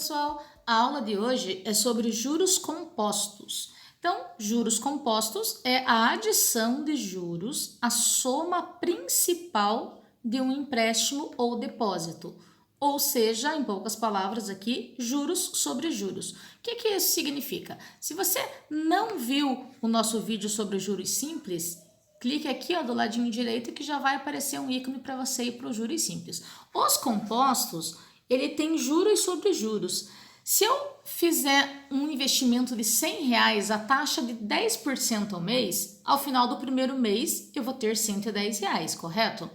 pessoal, a aula de hoje é sobre juros compostos. Então, juros compostos é a adição de juros à soma principal de um empréstimo ou depósito. Ou seja, em poucas palavras aqui, juros sobre juros. O que isso significa? Se você não viu o nosso vídeo sobre juros simples, clique aqui do ladinho direito que já vai aparecer um ícone para você ir para os juros simples. Os compostos, ele tem juros sobre juros. Se eu fizer um investimento de R$100, a taxa de 10% ao mês, ao final do primeiro mês eu vou ter R$110, correto?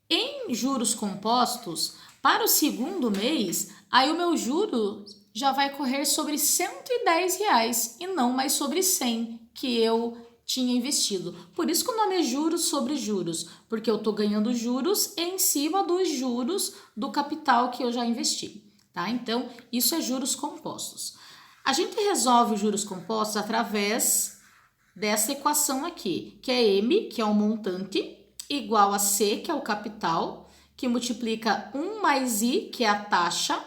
Em juros compostos, para o segundo mês, aí o meu juro já vai correr sobre R$110 e não mais sobre 100 que eu tinha investido. Por isso que o nome é juros sobre juros, porque eu estou ganhando juros em cima dos juros do capital que eu já investi, tá? Então, isso é juros compostos. A gente resolve os juros compostos através dessa equação aqui, que é M, que é o montante, igual a C, que é o capital, que multiplica 1 mais I, que é a taxa,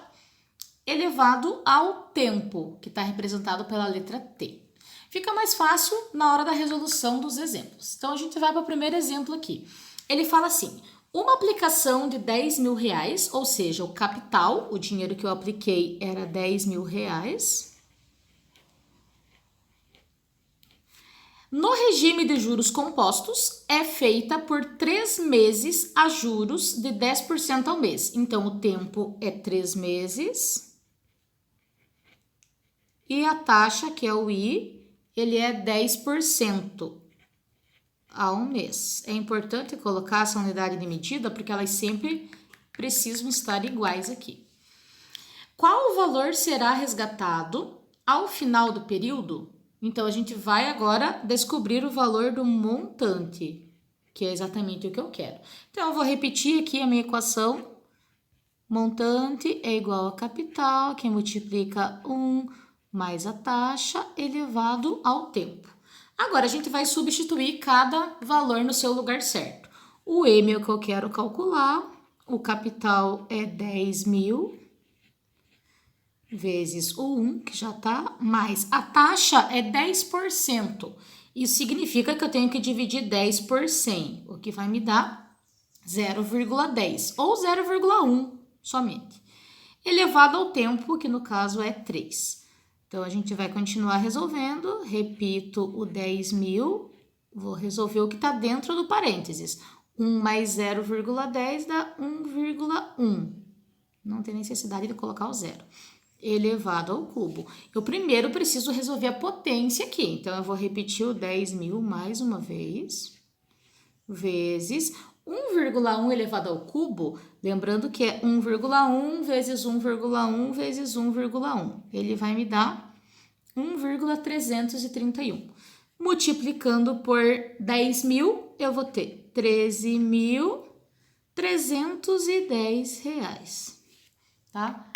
elevado ao tempo, que está representado pela letra T. Fica mais fácil na hora da resolução dos exemplos. Então, a gente vai para o primeiro exemplo aqui. Ele fala assim, uma aplicação de R$10.000, ou seja, o capital, o dinheiro que eu apliquei era R$10.000. No regime de juros compostos, é feita por 3 meses a juros de 10% ao mês. Então, o tempo é 3 meses. E a taxa, que é o I, ele é 10% ao mês. É importante colocar essa unidade de medida porque elas sempre precisam estar iguais aqui. Qual o valor será resgatado ao final do período? Então, a gente vai agora descobrir o valor do montante, que é exatamente o que eu quero. Então, eu vou repetir aqui a minha equação. Montante é igual a capital, que multiplica 1 mais a taxa elevado ao tempo. Agora, a gente vai substituir cada valor no seu lugar certo. O M é o que eu quero calcular, o capital é 10.000 vezes o 1, que já tá, mais a taxa é 10%. Isso significa que eu tenho que dividir 10 por 100, o que vai me dar 0,10 ou 0,1 somente. Elevado ao tempo, que no caso é 3. Então, a gente vai continuar resolvendo. Repito o 10.000. Vou resolver o que está dentro do parênteses. 1 mais 0,10 dá 1,1. Não tem necessidade de colocar o zero. Elevado ao cubo. Eu primeiro preciso resolver a potência aqui. Então, eu vou repetir o 10.000 mais uma vez. Vezes 1,1 elevado ao cubo, lembrando que é 1,1 vezes 1,1 vezes 1,1. Ele vai me dar 1,331. Multiplicando por 10.000, eu vou ter R$13.310, tá?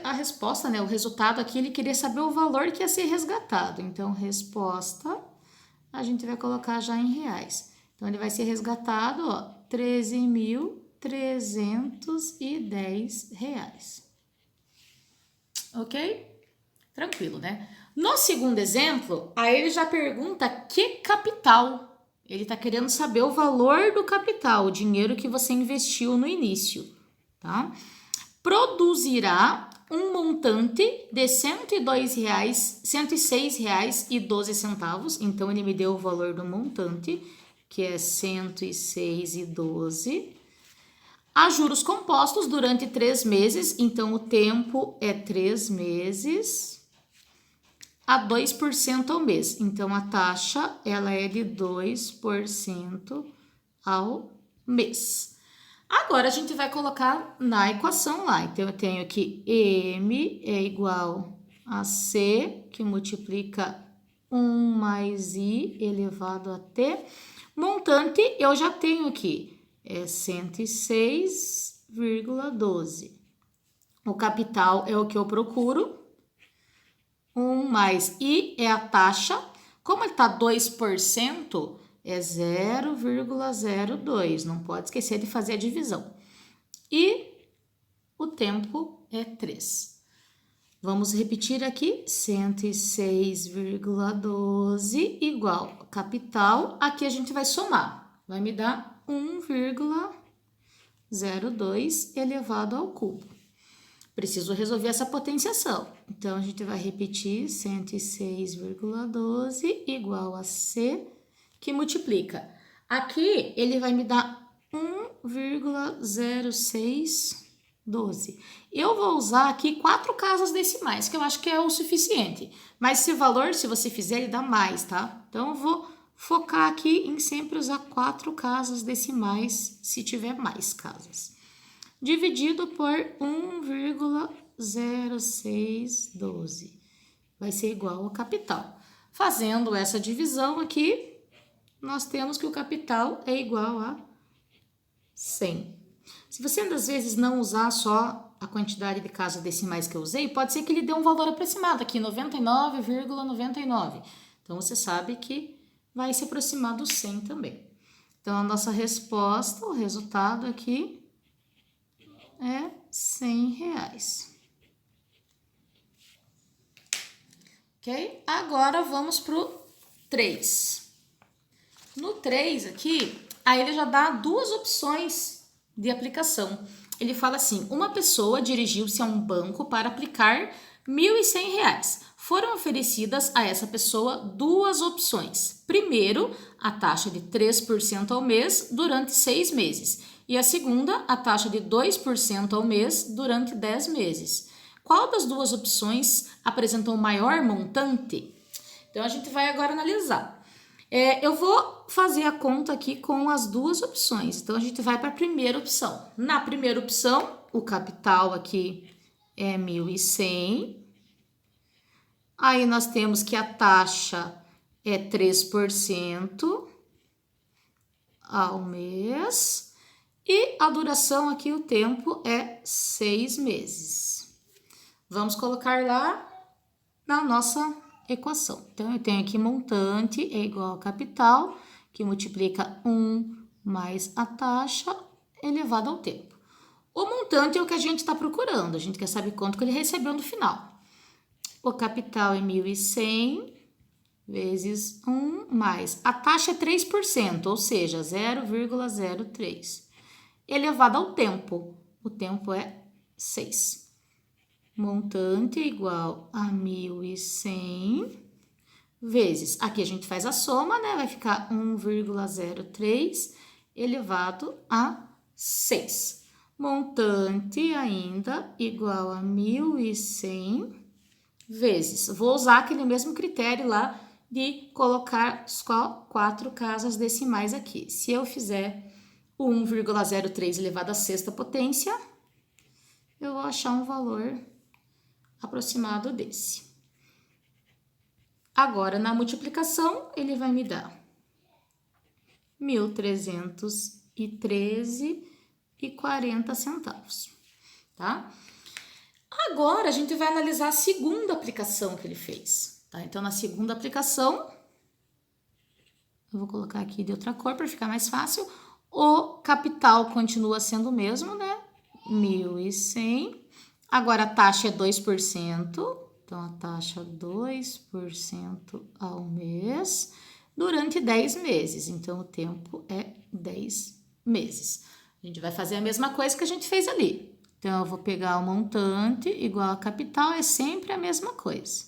A resposta, né, o resultado aqui, ele queria saber o valor que ia ser resgatado. Então, resposta, a gente vai colocar já em reais. Então, ele vai ser resgatado, R$13.310. Ok? Tranquilo, né? No segundo exemplo, aí ele já pergunta que capital. Ele está querendo saber o valor do capital, o dinheiro que você investiu no início, tá? Produzirá um montante de R$106,12. Então, ele me deu o valor do montante, que é R$106,12. A juros compostos durante 3 meses, então o tempo é 3 meses, a 2% ao mês. Então, a taxa, ela é de 2% ao mês. Agora, a gente vai colocar na equação lá. Então, eu tenho aqui M é igual a C, que multiplica 1 mais I elevado a T. Montante, eu já tenho aqui, é 106,12. O capital é o que eu procuro. 1 mais I é a taxa. Como ele está 2%, é 0,02. Não pode esquecer de fazer a divisão. E o tempo é 3. Vamos repetir aqui, 106,12 igual capital. Aqui a gente vai somar, vai me dar 1,02 elevado ao cubo. Preciso resolver essa potenciação. Então, a gente vai repetir 106,12 igual a C, que multiplica. Aqui, ele vai me dar 1,0612. Eu vou usar aqui 4 casas decimais, que eu acho que é o suficiente. Mas esse valor, se você fizer, ele dá mais, tá? Então, eu vou focar aqui em sempre usar 4 casas decimais, se tiver mais casas. Dividido por 1,0612. Vai ser igual ao capital. Fazendo essa divisão aqui, nós temos que o capital é igual a 100. Se você, às vezes, não usar só a quantidade de casas decimais que eu usei, pode ser que ele dê um valor aproximado aqui, 99,99. Então, você sabe que vai se aproximar do 100 também. Então, a nossa resposta, o resultado aqui é R$100. Ok? Agora vamos pro 3. No 3 aqui, aí ele já dá 2 opções de aplicação. Ele fala assim, uma pessoa dirigiu-se a um banco para aplicar R$1.100. Foram oferecidas a essa pessoa 2 opções. Primeiro, a taxa de 3% ao mês durante 6 meses. E a segunda, a taxa de 2% ao mês durante 10 meses. Qual das 2 opções apresentou maior montante? Então, a gente vai agora analisar. Eu vou fazer a conta aqui com as 2 opções. Então, a gente vai para a primeira opção. Na primeira opção, o capital aqui é 1.100. Aí, nós temos que a taxa é 3% ao mês. E a duração aqui, o tempo, é 6 meses. Vamos colocar lá na nossa equação. Então, eu tenho aqui montante é igual a capital, que multiplica 1 mais a taxa elevado ao tempo. O montante é o que a gente está procurando. A gente quer saber quanto que ele recebeu no final. O capital é 1.100 vezes 1 mais. A taxa é 3%, ou seja, 0,03. Elevado ao tempo. O tempo é 6. Montante igual a 1.100 vezes. Aqui a gente faz a soma, né? Vai ficar 1,03 elevado a 6. Montante ainda igual a 1.100 vezes. Vou usar aquele mesmo critério lá de colocar só 4 casas decimais aqui. Se eu fizer 1,03 elevado à sexta potência, eu vou achar um valor aproximado desse. Agora, na multiplicação, ele vai me dar 1.313,40 centavos, tá? Agora, a gente vai analisar a segunda aplicação que ele fez, tá? Então, na segunda aplicação, eu vou colocar aqui de outra cor para ficar mais fácil. O capital continua sendo o mesmo, né? 1.100. Agora, a taxa é 2%. Então, a taxa 2% ao mês durante 10 meses. Então, o tempo é 10 meses. A gente vai fazer a mesma coisa que a gente fez ali. Então, eu vou pegar o montante igual a capital, é sempre a mesma coisa.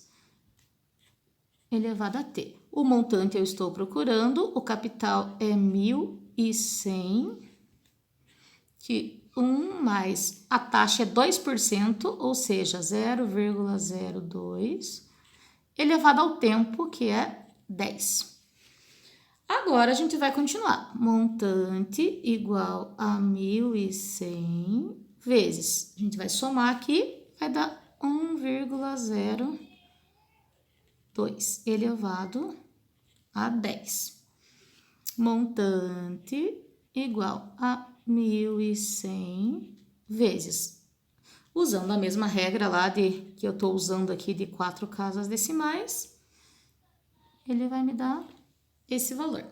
Elevado a T. O montante eu estou procurando, o capital é 1.100, que 1 mais a taxa é 2%, ou seja, 0,02, elevado ao tempo, que é 10. Agora, a gente vai continuar. Montante igual a 1.100 vezes. A gente vai somar aqui, vai dar 1,02 elevado a 10. Montante igual a 1.100 vezes. Usando a mesma regra lá que eu estou usando aqui de 4 casas decimais, ele vai me dar esse valor.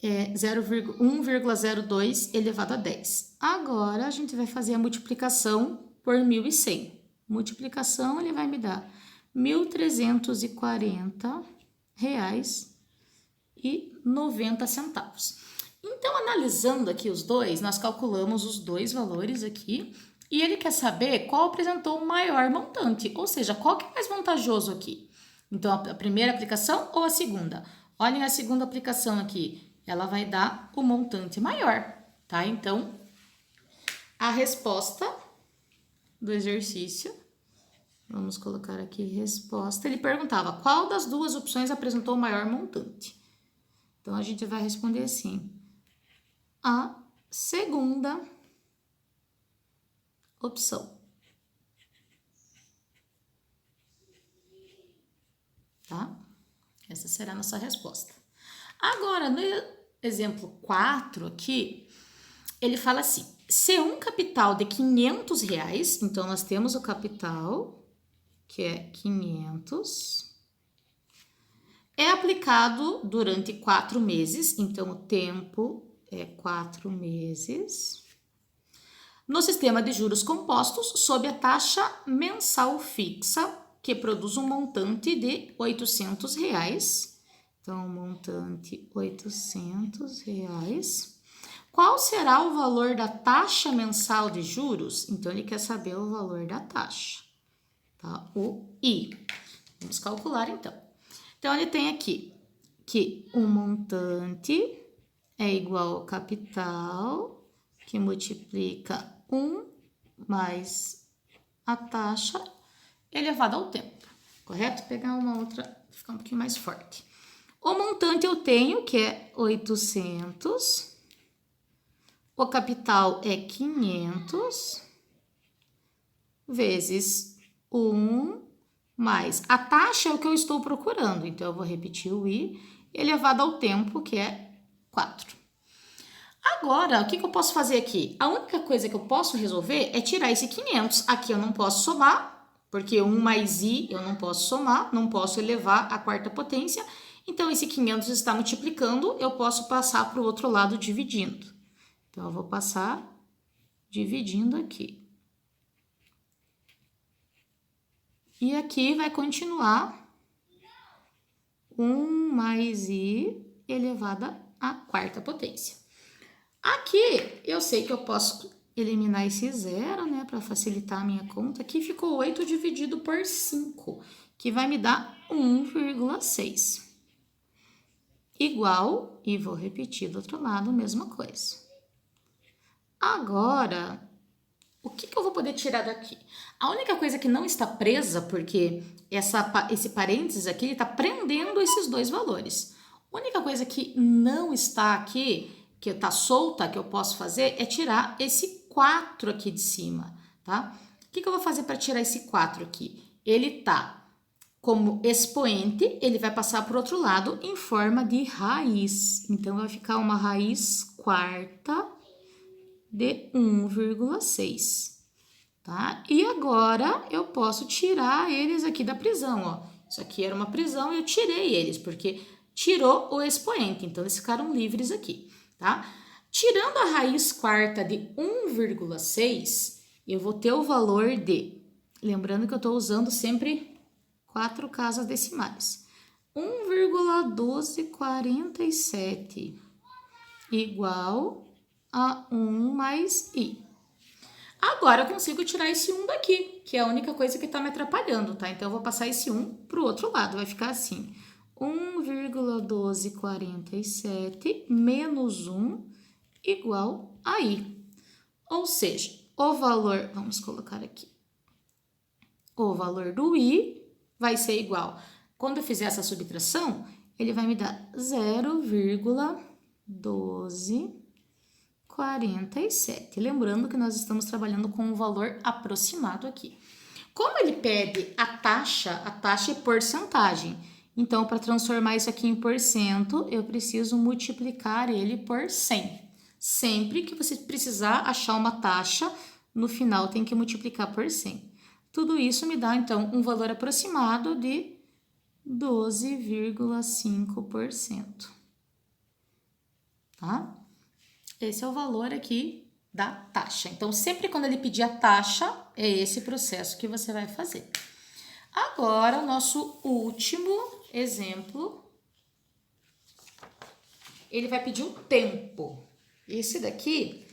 É 1,02 elevado a 10. Agora, a gente vai fazer a multiplicação por 1.100. multiplicação, ele vai me dar R$ 1.340,90. Então, analisando aqui os dois, nós calculamos os dois valores aqui e ele quer saber qual apresentou o maior montante, ou seja, qual que é mais vantajoso aqui. Então, a primeira aplicação ou a segunda? Olhem a segunda aplicação aqui, ela vai dar o montante maior, tá? Então, a resposta do exercício, vamos colocar aqui resposta, ele perguntava qual das duas opções apresentou o maior montante. Então, a gente vai responder assim, a segunda opção. Tá? Essa será a nossa resposta. Agora, no exemplo 4 aqui, ele fala assim, se um capital de R$500, então nós temos o capital, que é 500, é aplicado durante 4 meses, então o tempo é 4 meses, no sistema de juros compostos, sob a taxa mensal fixa, que produz um montante de R$800. Então, montante R$800. Qual será o valor da taxa mensal de juros? Então, ele quer saber o valor da taxa, tá? O I. Vamos calcular, então. Então, ele tem aqui que o montante é igual ao capital, que multiplica 1 mais a taxa elevada ao tempo, correto? Vou pegar uma outra, ficar um pouquinho mais forte. O montante eu tenho, que é 800, o capital é 500, vezes 1 mais a taxa é o que eu estou procurando, então eu vou repetir o I, elevado ao tempo, que é 4. Agora, o que eu posso fazer aqui? A única coisa que eu posso resolver é tirar esse 500. Aqui eu não posso somar, porque 1 mais I eu não posso somar, não posso elevar a quarta potência. Então, esse 500 está multiplicando, eu posso passar para o outro lado dividindo. Então, eu vou passar dividindo aqui. E aqui vai continuar 1 mais I elevada à quarta potência. Aqui, eu sei que eu posso eliminar esse zero, né, para facilitar a minha conta. Aqui ficou 8 dividido por 5, que vai me dar 1,6. Igual, e vou repetir do outro lado, mesma coisa. Agora, o que eu vou poder tirar daqui? A única coisa que não está presa, porque esse parênteses aqui, ele está prendendo esses dois valores. A única coisa que não está aqui, que está solta, que eu posso fazer, é tirar esse 4 aqui de cima, tá? O que eu vou fazer para tirar esse 4 aqui? Ele tá como expoente, ele vai passar para o outro lado em forma de raiz. Então, vai ficar uma raiz quarta de 1,6, tá? E agora, eu posso tirar eles aqui da prisão, ó. Isso aqui era uma prisão e eu tirei eles, porque tirou o expoente, então eles ficaram livres aqui, tá? Tirando a raiz quarta de 1,6, eu vou ter o valor de... Lembrando que eu estou usando sempre 4 casas decimais. 1,1247 igual a 1 mais I. Agora eu consigo tirar esse 1 daqui, que é a única coisa que está me atrapalhando, tá? Então, eu vou passar esse 1 para o outro lado, vai ficar assim, 1,1247 menos 1 igual a I. Ou seja, o valor, vamos colocar aqui, o valor do I vai ser igual, quando eu fizer essa subtração, ele vai me dar 0,1247. Lembrando que nós estamos trabalhando com um valor aproximado aqui. Como ele pede a taxa é porcentagem. Então, para transformar isso aqui em porcento, eu preciso multiplicar ele por 100. Sempre que você precisar achar uma taxa, no final tem que multiplicar por 100. Tudo isso me dá, então, um valor aproximado de 12,5%. Tá? Esse é o valor aqui da taxa. Então, sempre quando ele pedir a taxa, é esse processo que você vai fazer. Agora, o nosso último exemplo, ele vai pedir o tempo. Esse daqui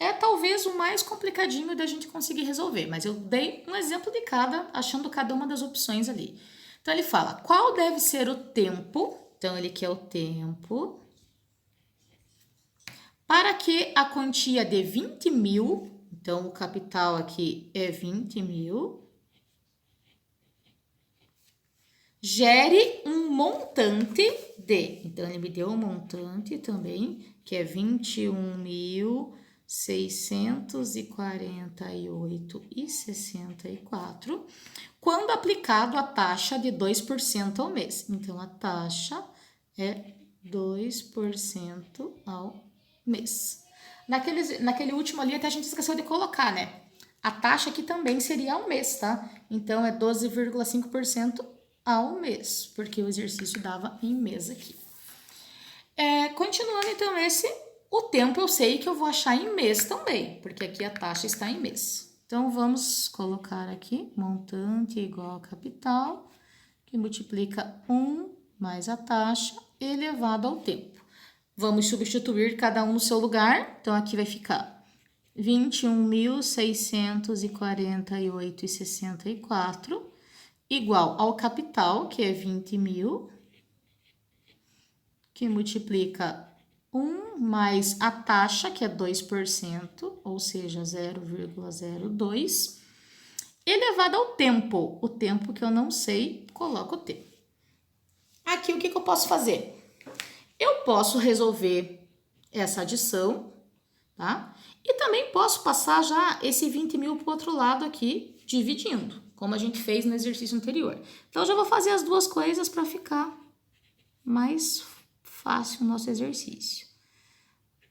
é talvez o mais complicadinho da gente conseguir resolver, mas eu dei um exemplo de cada, achando cada uma das opções ali. Então, ele fala, qual deve ser o tempo? Então, ele quer o tempo para que a quantia de 20 mil, então o capital aqui é 20 mil, gere um montante de, então ele me deu um montante também, que é 21.648,64, quando aplicado a taxa de 2% ao mês. Então, a taxa é 2% ao mês. Naquele último ali, até a gente esqueceu de colocar, né? A taxa aqui também seria ao mês, tá? Então, é 12,5% ao mês, porque o exercício dava em mês aqui. Continuando, então, o tempo eu sei que eu vou achar em mês também, porque aqui a taxa está em mês. Então, vamos colocar aqui, montante igual a capital, que multiplica 1 mais a taxa elevado ao tempo. Vamos substituir cada um no seu lugar, então aqui vai ficar 21.648,64 igual ao capital, que é 20 mil, que multiplica 1 mais a taxa, que é 2%, ou seja, 0,02, elevado ao tempo. O tempo que eu não sei, coloco o tempo. Aqui, o que eu posso fazer? Eu posso resolver essa adição, tá? E também posso passar já esse 20 mil para o outro lado aqui, dividindo, como a gente fez no exercício anterior. Então, eu já vou fazer as duas coisas para ficar mais fácil o nosso exercício.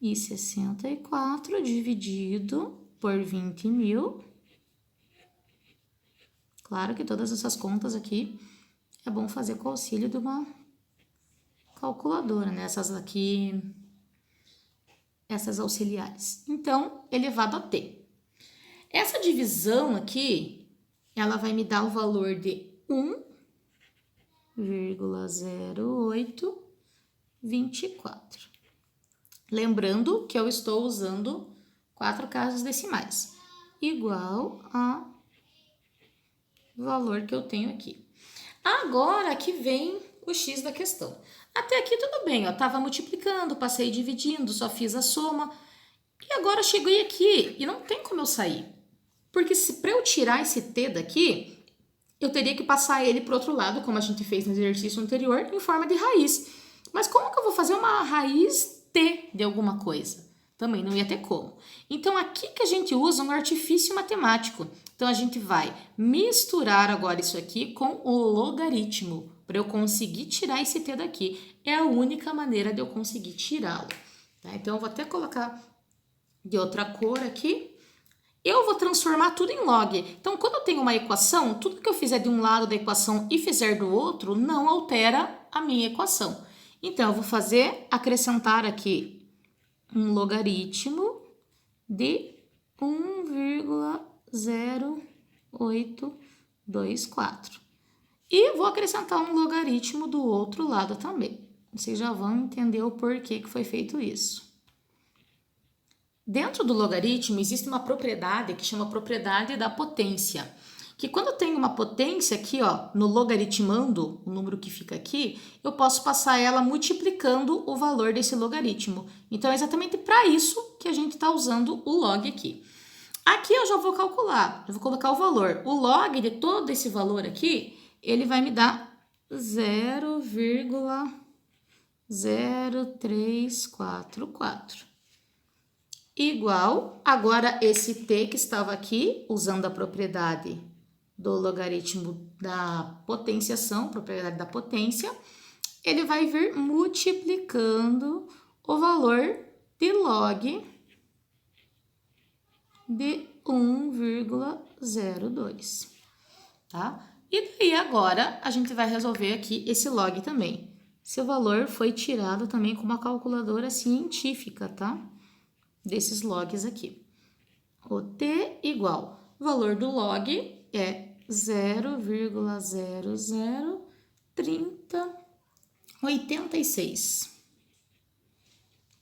E 64 dividido por 20 mil. Claro que todas essas contas aqui é bom fazer com o auxílio de uma calculadora, né? Essas aqui, essas auxiliares. Então, elevado a t. Essa divisão aqui, ela vai me dar o valor de 1,0824. Lembrando que eu estou usando 4 casas decimais, igual a valor que eu tenho aqui. Agora que vem o x da questão. Até aqui tudo bem, ó, tava multiplicando, passei dividindo, só fiz a soma. E agora cheguei aqui e não tem como eu sair. Porque se para eu tirar esse t daqui, eu teria que passar ele para o outro lado, como a gente fez no exercício anterior, em forma de raiz. Mas como que eu vou fazer uma raiz t de alguma coisa? Também não ia ter como. Então, aqui que a gente usa um artifício matemático. Então, a gente vai misturar agora isso aqui com o logaritmo, para eu conseguir tirar esse t daqui. É a única maneira de eu conseguir tirá-lo. Tá? Então, eu vou até colocar de outra cor aqui. Eu vou transformar tudo em log. Então, quando eu tenho uma equação, tudo que eu fizer de um lado da equação e fizer do outro, não altera a minha equação. Então, eu vou acrescentar aqui um logaritmo de 1,0824. E vou acrescentar um logaritmo do outro lado também. Vocês já vão entender o porquê que foi feito isso. Dentro do logaritmo existe uma propriedade que chama propriedade da potência, que quando eu tenho uma potência aqui, ó, no logaritmando, o número que fica aqui, eu posso passar ela multiplicando o valor desse logaritmo. Então, é exatamente para isso que a gente está usando o log aqui. Aqui eu já vou calcular, eu vou colocar o valor. O log de todo esse valor aqui, ele vai me dar 0,0344. Igual, agora esse t que estava aqui, usando a propriedade do logaritmo da potenciação, propriedade da potência, ele vai vir multiplicando o valor de log de 1,02, tá? E daí agora a gente vai resolver aqui esse log também. Seu valor foi tirado também com uma calculadora científica, tá? desses logs aqui. O t igual, o valor do log é 0,003086.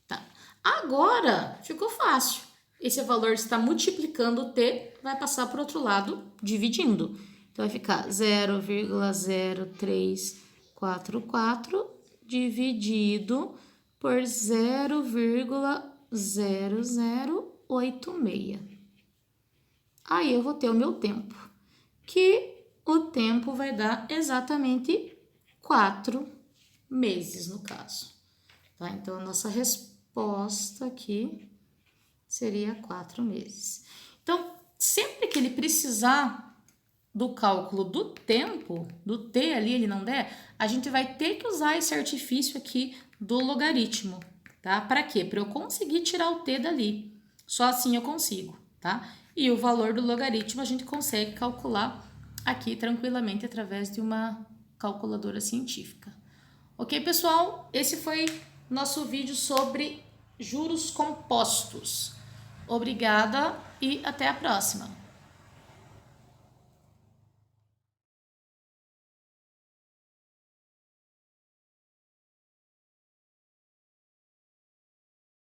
Tá. Agora, ficou fácil. Esse valor está multiplicando o t, vai passar para o outro lado, dividindo. Então, vai ficar 0,0344 dividido por 0,0086. Aí, eu vou ter o meu tempo, que o tempo vai dar exatamente 4 meses, no caso. Tá? Então, a nossa resposta aqui seria 4 meses. Então, sempre que ele precisar do cálculo do tempo, do t ali, ele não der, a gente vai ter que usar esse artifício aqui do logaritmo, tá? Para quê? Para eu conseguir tirar o t dali. Só assim eu consigo, tá? E o valor do logaritmo a gente consegue calcular aqui tranquilamente através de uma calculadora científica. Ok, pessoal? Esse foi nosso vídeo sobre juros compostos. Obrigada e até a próxima!